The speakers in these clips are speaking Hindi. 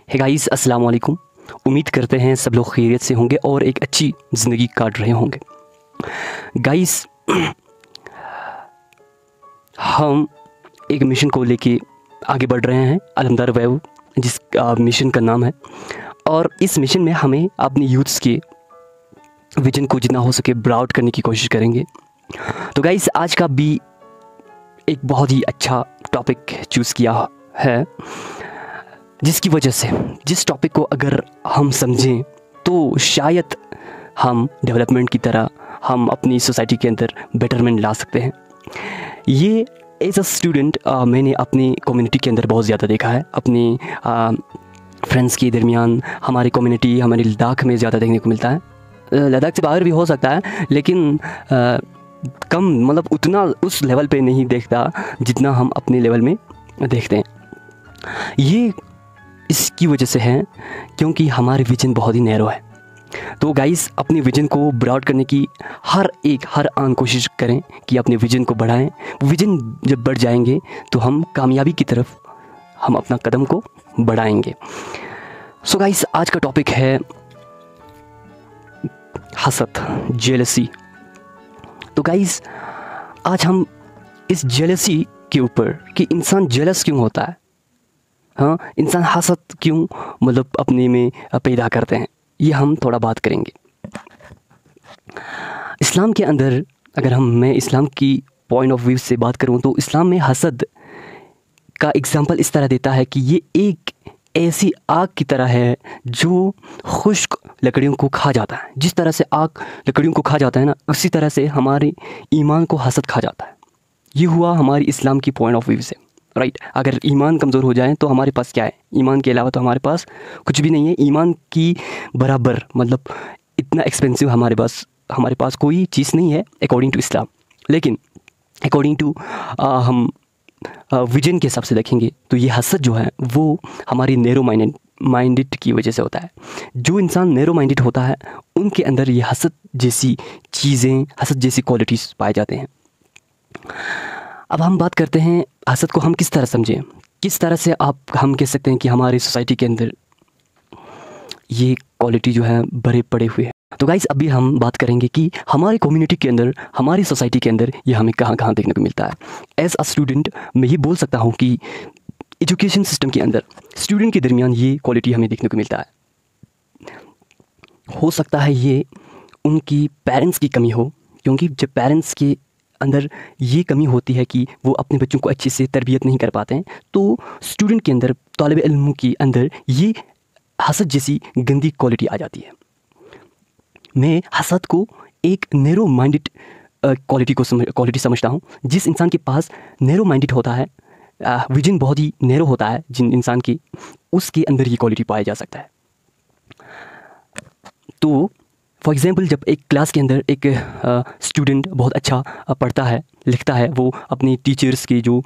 हे गाइस, अस्सलाम वालेकुम। उम्मीद करते हैं सब लोग खैरियत से होंगे और एक अच्छी ज़िंदगी काट रहे होंगे। गाइस, हम एक मिशन को लेके आगे बढ़ रहे हैं, अलमदार वेव, जिस मिशन का नाम है। और इस मिशन में हमें अपनी यूथ्स के विजन को जितना हो सके ब्रॉड करने की कोशिश करेंगे। तो गाइस, आज का भी एक बहुत ही अच्छा टॉपिक चूज़ किया है, जिसकी वजह से जिस टॉपिक को अगर हम समझें तो शायद हम डेवलपमेंट की तरह हम अपनी सोसाइटी के अंदर बेटरमेंट ला सकते हैं। ये एज अ स्टूडेंट मैंने अपनी कम्युनिटी के अंदर बहुत ज़्यादा देखा है। अपनी फ्रेंड्स के दरमियान हमारी कम्युनिटी हमारी लद्दाख में ज़्यादा देखने को मिलता है। लद्दाख से बाहर भी हो सकता है, लेकिन कम, मतलब उतना उस लेवल पे नहीं देखता जितना हम अपने लेवल में देखते हैं। ये इसकी वजह से है क्योंकि हमारे विजन बहुत ही नैरो है। तो गाइस, अपने विजन को ब्रॉड करने की हर आन कोशिश करें कि अपने विजन को बढ़ाएं। विजन जब बढ़ जाएंगे तो हम कामयाबी की तरफ हम अपना कदम को बढ़ाएंगे। सो गाइस, आज का टॉपिक है हसद, जेलसी। तो गाइस, आज हम इस जेलसी के ऊपर कि इंसान जेलस क्यों होता है, हाँ, इंसान हसद क्यों मतलब अपने में पैदा करते हैं, ये हम थोड़ा बात करेंगे। इस्लाम के अंदर अगर मैं इस्लाम की पॉइंट ऑफ व्यू से बात करूं तो इस्लाम में हसद का एग्जांपल इस तरह देता है कि ये एक ऐसी आग की तरह है जो खुश्क लकड़ियों को खा जाता है। जिस तरह से आग लकड़ियों को खा जाता है ना, उसी तरह से हमारे ईमान को हसद खा जाता है। ये हुआ हमारी इस्लाम की पॉइंट ऑफ व्यू से, राइट। अगर ईमान कमज़ोर हो जाए तो हमारे पास क्या है? ईमान के अलावा तो हमारे पास कुछ भी नहीं है। ईमान की बराबर, मतलब इतना एक्सपेंसिव हमारे पास कोई चीज़ नहीं है अकॉर्डिंग टू इस्लाम। लेकिन अकॉर्डिंग टू हम विजन के हिसाब से देखेंगे तो ये हसद जो है वो हमारी नैरो माइंडेड की वजह से होता है। जो इंसान नैरो माइंडेड होता है उनके अंदर ये हसद जैसी चीज़ें, हसद जैसी क्वालिटीज़ पाए जाते हैं। अब हम बात करते हैं हसद को हम किस तरह समझें, किस तरह से हम कह सकते हैं कि हमारी सोसाइटी के अंदर ये क्वालिटी जो है भरे पड़े हुए हैं। तो गाइस, अभी हम बात करेंगे कि हमारी कम्युनिटी के अंदर, हमारी सोसाइटी के अंदर ये हमें कहाँ कहाँ देखने को मिलता है। एज अ स्टूडेंट मैं ये बोल सकता हूँ कि एजुकेशन सिस्टम के अंदर स्टूडेंट के दरमियान ये क्वालिटी हमें देखने को मिलता है। हो सकता है ये उनकी पेरेंट्स की कमी हो, क्योंकि जब पेरेंट्स के अंदर ये कमी होती है कि वो अपने बच्चों को अच्छे से तरबियत नहीं कर पाते हैं, तो स्टूडेंट के अंदर, तालिब इल्म के अंदर ये हसद जैसी गंदी क्वालिटी आ जाती है। मैं हसद को एक नैरो माइंडेड क्वालिटी समझता हूँ। जिस इंसान के पास नैरो माइंडेड होता है, विजन बहुत ही नैरो होता है जिन इंसान की, उसके अंदर ये क्वालिटी पाया जा सकता है। तो फॉर एग्ज़ाम्पल, जब एक क्लास के अंदर एक स्टूडेंट बहुत अच्छा पढ़ता है, लिखता है, वो अपनी टीचर्स की जो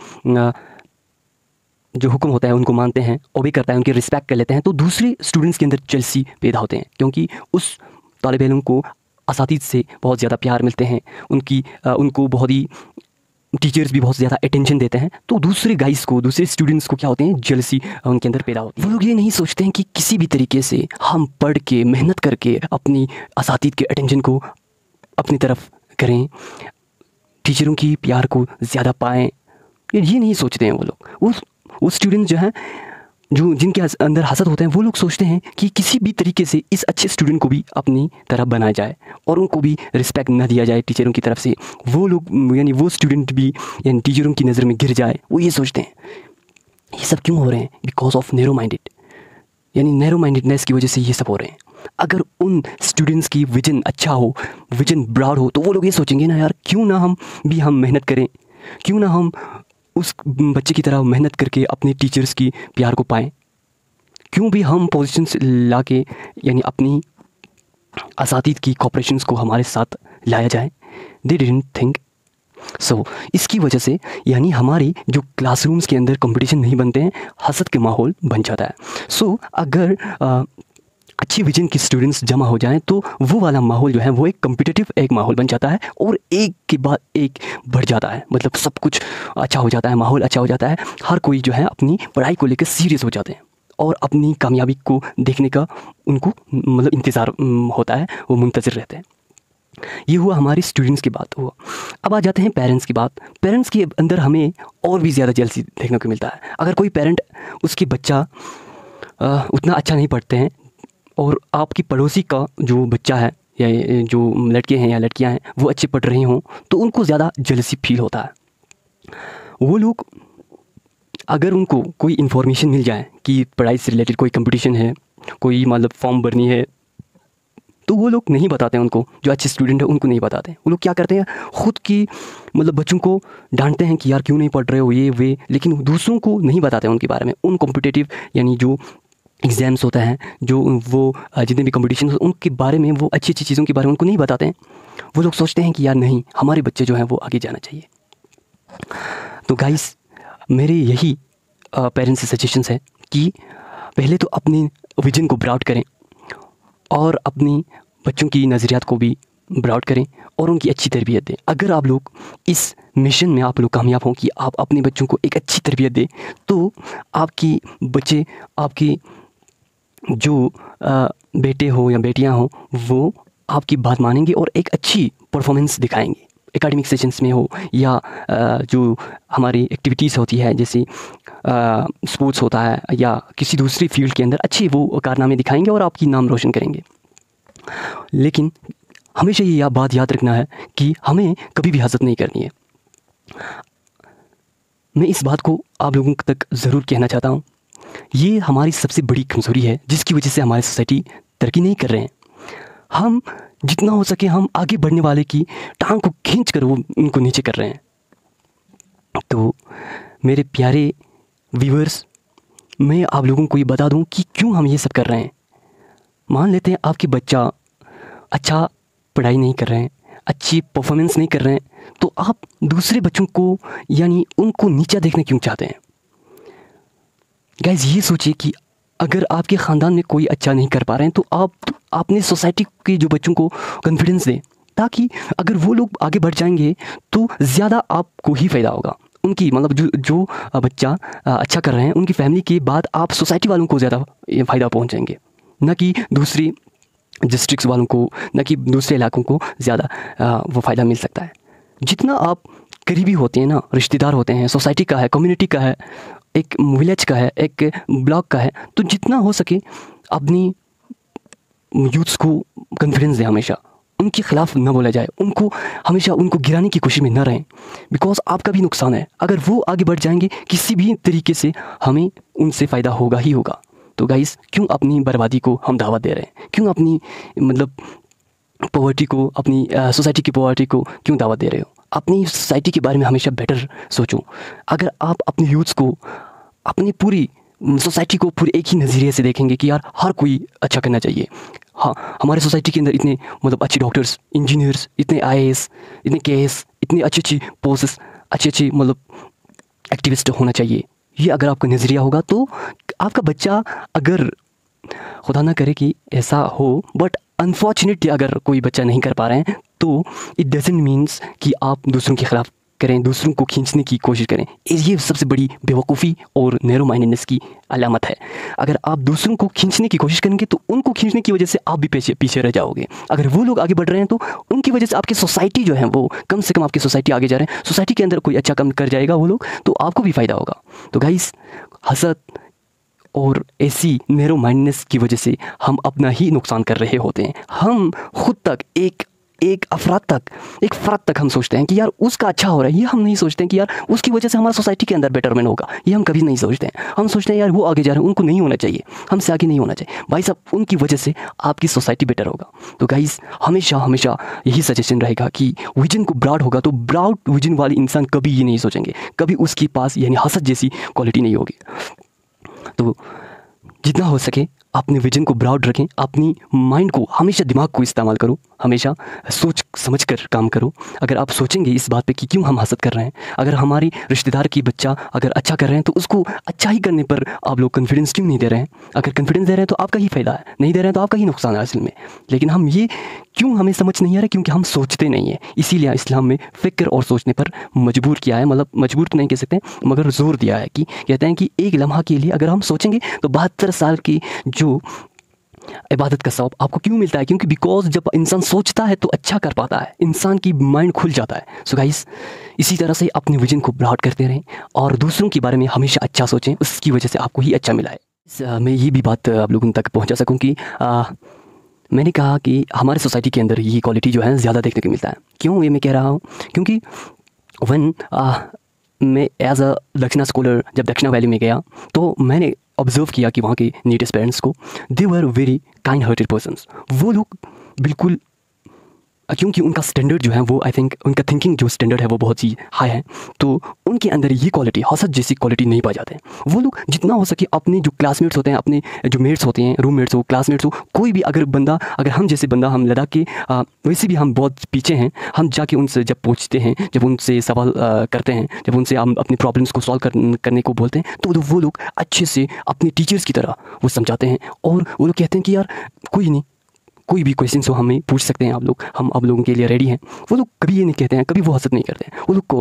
हुक्म होता है उनको मानते हैं, ओबे करता है, उनकी रिस्पेक्ट कर लेते हैं, तो दूसरे स्टूडेंट्स के अंदर जेलसी पैदा होते हैं, क्योंकि उस तालिब इल्म को असातिज़ से बहुत ज़्यादा प्यार मिलते हैं, उनको बहुत ही टीचर्स भी बहुत ज़्यादा अटेंशन देते हैं। तो दूसरे गाइस को, दूसरे स्टूडेंट्स को क्या होते हैं, जेलसी उनके अंदर पैदा होती है। वो लोग ये नहीं सोचते हैं कि किसी भी तरीके से हम पढ़ के, मेहनत करके अपनी असातिज़ के अटेंशन को अपनी तरफ करें, टीचरों की प्यार को ज़्यादा पाएँ। ये नहीं सोचते हैं वो लोग। वो स्टूडेंट जो हैं, जो जिनके अंदर हसद होते हैं, वो लोग सोचते हैं कि किसी भी तरीके से इस अच्छे स्टूडेंट को भी अपनी तरह बनाया जाए और उनको भी रिस्पेक्ट न दिया जाए टीचरों की तरफ से। वो लोग, यानी वो स्टूडेंट भी यानी टीचरों की नज़र में गिर जाए, वो ये सोचते हैं। ये सब क्यों हो रहे हैं? बिकॉज ऑफ नैरो माइंडेड, यानी नैरो माइंडेडनेस की वजह से ये सब हो रहे हैं। अगर उन स्टूडेंट्स की विजन अच्छा हो, विजन ब्रॉड हो, तो वो लोग ये सोचेंगे ना, यार क्यों ना हम मेहनत करें, क्यों ना हम उस बच्चे की तरह मेहनत करके अपने टीचर्स की प्यार को पाएं, क्यों भी हम पोजीशंस ला के, यानी अपनी असातिज़ की कॉपरेशंस को हमारे साथ लाया जाए। They didn't think so. इसकी वजह से यानी हमारी जो क्लासरूम्स के अंदर कंपटीशन नहीं बनते हैं, हसद के माहौल बन जाता है। सो अगर अच्छी विजन की स्टूडेंट्स जमा हो जाएं तो वो वाला माहौल जो है वो एक कम्पिटिटिव एक माहौल बन जाता है और एक के बाद एक बढ़ जाता है। मतलब सब कुछ अच्छा हो जाता है, माहौल अच्छा हो जाता है, हर कोई जो है अपनी पढ़ाई को लेकर सीरियस हो जाते हैं और अपनी कामयाबी को देखने का उनको मतलब इंतज़ार होता है, वो मुंतज़िर रहते हैं। ये हुआ हमारे स्टूडेंट्स की बात हुआ। अब आ जाते हैं पेरेंट्स की बात। पेरेंट्स के अंदर हमें और भी ज़्यादा जेलसी देखने को मिलता है। अगर कोई पेरेंट उसके बच्चा उतना अच्छा नहीं पढ़ते हैं और आपकी पड़ोसी का जो बच्चा है या जो लड़के हैं या लड़कियां हैं वो अच्छे पढ़ रहे हों, तो उनको ज़्यादा जेलसी फील होता है। वो लोग अगर उनको कोई इन्फॉर्मेशन मिल जाए कि पढ़ाई से रिलेटेड कोई कंपटीशन है, कोई मतलब फॉर्म भरनी है, तो वो लोग नहीं बताते हैं उनको। जो अच्छे स्टूडेंट है उनको नहीं बताते। वो लोग क्या करते हैं, ख़ुद की मतलब बच्चों को डांटते हैं कि यार क्यों नहीं पढ़ रहे हो ये वे, लेकिन दूसरों को नहीं बताते हैं उनके बारे में। उन कॉम्पिटिटिव यानी जो एग्ज़ाम्स होता है, जो वो जितने भी कंपटीशन उनके बारे में, वो अच्छी अच्छी चीज़ों के बारे में उनको नहीं बताते हैं। वो लोग सोचते हैं कि यार नहीं, हमारे बच्चे जो हैं वो आगे जाना चाहिए। तो गाइस, मेरे यही पेरेंट्स से सजेशंस है कि पहले तो अपनी विजन को ब्रॉड करें और अपनी बच्चों की नज़रियात को भी ब्रॉड करें और उनकी अच्छी तरबियत दें। अगर आप लोग इस मिशन में आप लोग कामयाब हों कि आप अपने बच्चों को एक अच्छी तरबियत दें, तो आपकी बच्चे, आपकी जो बेटे हो या बेटियां हो, वो आपकी बात मानेंगे और एक अच्छी परफॉर्मेंस दिखाएंगे। एकेडमिक सेशंस में हो या जो हमारी एक्टिविटीज़ होती है, जैसे स्पोर्ट्स होता है या किसी दूसरी फील्ड के अंदर अच्छे वो कारनामे दिखाएंगे और आपकी नाम रोशन करेंगे। लेकिन हमेशा ये बात याद रखना है कि हमें कभी भी हसद नहीं करनी है। मैं इस बात को आप लोगों तक ज़रूर कहना चाहता हूँ। ये हमारी सबसे बड़ी कमज़ोरी है जिसकी वजह से हमारी सोसाइटी तरक्की नहीं कर रहे हैं। हम जितना हो सके हम आगे बढ़ने वाले की टांग को खींच कर वो उनको नीचे कर रहे हैं। तो मेरे प्यारे व्यूअर्स, मैं आप लोगों को ये बता दूं कि क्यों हम ये सब कर रहे हैं। मान लेते हैं आपके बच्चा अच्छा पढ़ाई नहीं कर रहे हैं, अच्छी परफॉर्मेंस नहीं कर रहे हैं, तो आप दूसरे बच्चों को यानी उनको नीचा देखना क्यों चाहते हैं? गाइस, ये सोचिए कि अगर आपके ख़ानदान में कोई अच्छा नहीं कर पा रहे हैं, तो आप अपने सोसाइटी के जो बच्चों को कॉन्फिडेंस दें, ताकि अगर वो लोग आगे बढ़ जाएंगे तो ज़्यादा आपको ही फ़ायदा होगा। उनकी मतलब जो बच्चा अच्छा कर रहे हैं, उनकी फैमिली के बाद आप सोसाइटी वालों को ज़्यादा फ़ायदा पहुंचाएंगे, ना कि दूसरी डिस्ट्रिक्ट्स वालों को, ना कि दूसरे इलाकों को ज़्यादा वो फ़ायदा मिल सकता है। जितना आप करीबी होते हैं ना, रिश्तेदार होते हैं, सोसाइटी का है, कम्युनिटी का है, एक विलेज का है, एक ब्लॉक का है, तो जितना हो सके अपनी यूथ्स को कॉन्फिडेंस दें। हमेशा उनके ख़िलाफ़ ना बोला जाए, उनको हमेशा उनको गिराने की कोशिश में ना रहें, बिकॉज आपका भी नुकसान है। अगर वो आगे बढ़ जाएंगे किसी भी तरीके से, हमें उनसे फ़ायदा होगा ही होगा। तो गाइस, क्यों अपनी बर्बादी को हम दावत दे रहे हैं? क्यों अपनी मतलब पॉवर्टी को, अपनी सोसाइटी की पॉवर्टी को क्यों दावत दे रहे हो? अपनी सोसाइटी के बारे में हमेशा बेटर सोचो। अगर आप अपने यूथ्स को, अपनी पूरी सोसाइटी को पूरे एक ही नज़रिए से देखेंगे कि यार हर कोई अच्छा करना चाहिए। हाँ, हमारे सोसाइटी के अंदर इतने मतलब अच्छे डॉक्टर्स, इंजीनियर्स, इतने IAS, इतने KS, इतनी अच्छी अच्छी पोस्ट्स, अच्छी मतलब एक्टिविस्ट होना चाहिए। ये अगर आपका नज़रिया होगा तो आपका बच्चा, अगर खुदा ना करे कि ऐसा हो, बट अनफॉर्चुनेटली अगर कोई बच्चा नहीं कर पा रहे हैं, तो इट डजंट मीन्स कि आप दूसरों के ख़िलाफ़ करें, दूसरों को खींचने की कोशिश करें। ये सबसे बड़ी बेवकूफ़ी और नैरो माइंडेडनेस की अलामत है। अगर आप दूसरों को खींचने की कोशिश करेंगे तो उनको खींचने की वजह से आप भी पीछे रह जाओगे। अगर वो लोग आगे बढ़ रहे हैं तो उनकी वजह से आपकी सोसाइटी जो है वो, कम से कम आपकी सोसाइटी आगे जा रहे हैं, सोसाइटी के अंदर कोई अच्छा काम कर जाएगा वो लोग, तो आपको भी फ़ायदा होगा। तो गाइस, हसद और ऐसी नैरो माइंडनेस की वजह से हम अपना ही नुकसान कर रहे होते हैं। हम खुद तक एक फ़र्द तक हम सोचते हैं कि यार उसका अच्छा हो रहा है। ये हम नहीं सोचते हैं कि यार उसकी वजह से हमारा सोसाइटी के अंदर बेटरमेंट होगा। ये हम कभी नहीं सोचते हैं। हम सोचते हैं यार वो आगे जा रहे हैं, उनको नहीं होना चाहिए, हमसे आगे नहीं होना चाहिए। भाई साहब, उनकी वजह से आपकी सोसाइटी बेटर होगा। तो गाइस, हमेशा यही सजेशन रहेगा कि विजन को ब्रॉड होगा तो ब्रॉड विजन वाले इंसान कभी ये नहीं सोचेंगे, कभी उसके पास यानी हसद जैसी क्वालिटी नहीं होगी। तो जितना हो सके अपने विजन को ब्रॉड रखें, अपनी माइंड को, हमेशा दिमाग को इस्तेमाल करो। हमेशा सोच समझ कर काम करो। अगर आप सोचेंगे इस बात पे कि क्यों हम हसद कर रहे हैं, अगर हमारी रिश्तेदार की बच्चा अगर अच्छा कर रहे हैं तो उसको अच्छा ही करने पर आप लोग कॉन्फिडेंस क्यों नहीं दे रहे हैं? अगर कॉन्फिडेंस दे रहे हैं तो आपका ही फ़ायदा है, नहीं दे रहे हैं तो आपका ही नुकसान है असल में। लेकिन हम ये क्यों हमें समझ नहीं आ रहा? क्योंकि हम सोचते नहीं हैं। इसीलिए इस्लाम में फ़िक्र और सोचने पर मजबूर किया है, मतलब मजबूर तो नहीं कह सकते मगर ज़ोर दिया है कि कहते हैं कि एक लम्हा के लिए अगर हम सोचेंगे तो 72 साल की जो इबादत का सवाब आपको क्यों मिलता है? क्योंकि बिकॉज जब इंसान सोचता है तो अच्छा कर पाता है, इंसान की माइंड खुल जाता है। सो गाइस, इसी तरह से अपने विजन को ब्रॉड करते रहें और दूसरों के बारे में हमेशा अच्छा सोचें, उसकी वजह से आपको ही अच्छा मिला है। मैं ये भी बात आप लोगों तक पहुंचा सकूं कि मैंने कहा कि हमारे सोसाइटी के अंदर ये क्वालिटी जो है ज़्यादा देखने को मिलता है। क्यों ये मैं कह रहा हूँ? क्योंकि वन मैं एज अ दक्षिणा स्कॉलर जब दक्षिणा वैली में गया तो मैंने ऑब्जर्व किया कि वहाँ के नीडेस्ट पेरेंट्स को, they were very kind hearted persons. वो लोग बिल्कुल, क्योंकि उनका स्टैंडर्ड जो है वो आई थिंक उनका थिंकिंग जो स्टैंडर्ड है वो बहुत ही हाई है, तो उनके अंदर ये क्वालिटी, हसद जैसी क्वालिटी नहीं पाए जाते हैं। वो लोग जितना हो सके अपने जो क्लासमेट्स होते हैं, अपने जो मेट्स होते हैं, रूममेट्स हो, क्लासमेट्स हो, कोई भी अगर बंदा, अगर हम जैसे बंदा, हम लद्दाख के वैसे भी हम बहुत पीछे हैं, हम जाके उनसे जब पूछते हैं, जब उनसे सवाल करते हैं, जब उनसे हम अपनी प्रॉब्लम्स को सॉल्व करने को बोलते हैं, तो वो लोग अच्छे से अपने टीचर्स की तरह वो समझाते हैं और वो लोग कहते हैं कि यार कोई नहीं, कोई भी क्वेश्चन हो हमें पूछ सकते हैं आप लोग, हम आप लोगों के लिए रेडी हैं। वो लोग कभी ये नहीं कहते हैं, कभी वो हसद नहीं करते हैं। वो लोग को,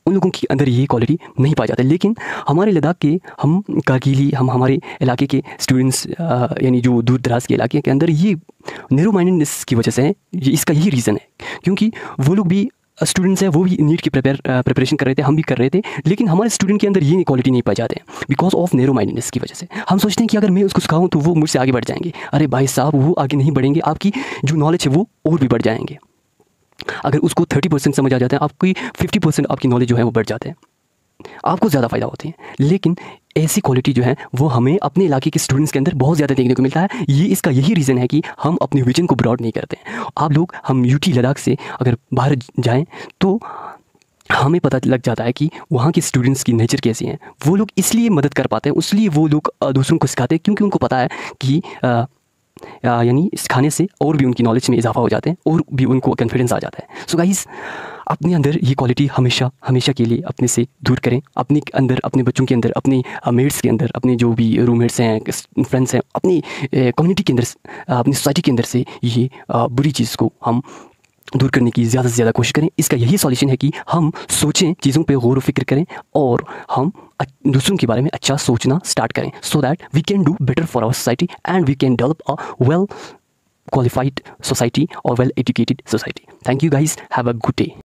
उन लोगों के अंदर ये क्वालिटी नहीं पाई जाती। लेकिन हमारे लद्दाख के, हम कारगिली, हम हमारे इलाके के स्टूडेंट्स, यानी जो दूर दराज के इलाके के अंदर ये नैरो माइंडेडनेस की वजह से है, ये इसका यही रीज़न है। क्योंकि वो लोग भी स्टूडेंट्स हैं, वो भी नीट की प्रिपरेशन कर रहे थे, हम भी कर रहे थे, लेकिन हमारे स्टूडेंट के अंदर ये क्वालिटी नहीं पाई जाते हैं बिकॉज ऑफ नैरो माइंडेडनेस की वजह से। हम सोचते हैं कि अगर मैं उसको सिखाऊं तो वो मुझसे आगे बढ़ जाएंगे। अरे भाई साहब, वो आगे नहीं बढ़ेंगे, आपकी जो नॉलेज है वो और भी बढ़ जाएंगे। अगर उसको 30% समझ आ जाता है, आपकी 50% आपकी नॉलेज जो है वो बढ़ जाते हैं, आपको ज़्यादा फ़ायदा होती है। लेकिन ऐसी क्वालिटी जो है वो हमें अपने इलाके के स्टूडेंट्स के अंदर बहुत ज़्यादा देखने को मिलता है। ये इसका यही रीज़न है कि हम अपने विजन को ब्रॉड नहीं करते। आप लोग, हम यूटी लद्दाख से अगर बाहर जाएं तो हमें पता लग जाता है कि वहाँ के स्टूडेंट्स की नेचर कैसी हैं। वो लोग इसलिए मदद कर पाते हैं, इसलिए वो लोग दूसरों को सिखाते हैं क्योंकि उनको पता है कि यानी सिखाने से और भी उनकी नॉलेज में इजाफा हो जाते हैं और भी उनको कॉन्फिडेंस आ जाता है। सो गाइस, अपने अंदर ये क्वालिटी हमेशा हमेशा के लिए अपने से दूर करें। अपने अंदर, अपने बच्चों के अंदर, अपने मेट्स के अंदर, अपने जो भी रूममेट्स हैं, फ्रेंड्स हैं, अपनी कम्युनिटी के अंदर, अपनी सोसाइटी के अंदर से ये बुरी चीज़ को हम दूर करने की ज़्यादा से ज़्यादा कोशिश करें। इसका यही सॉल्यूशन है कि हम सोचें, चीज़ों पे गौर व फिक्र करें और हम दूसरों के बारे में अच्छा सोचना स्टार्ट करें, so that we can do better for our society and we can develop a well qualified society or well educated society. Thank you guys. Have a good day.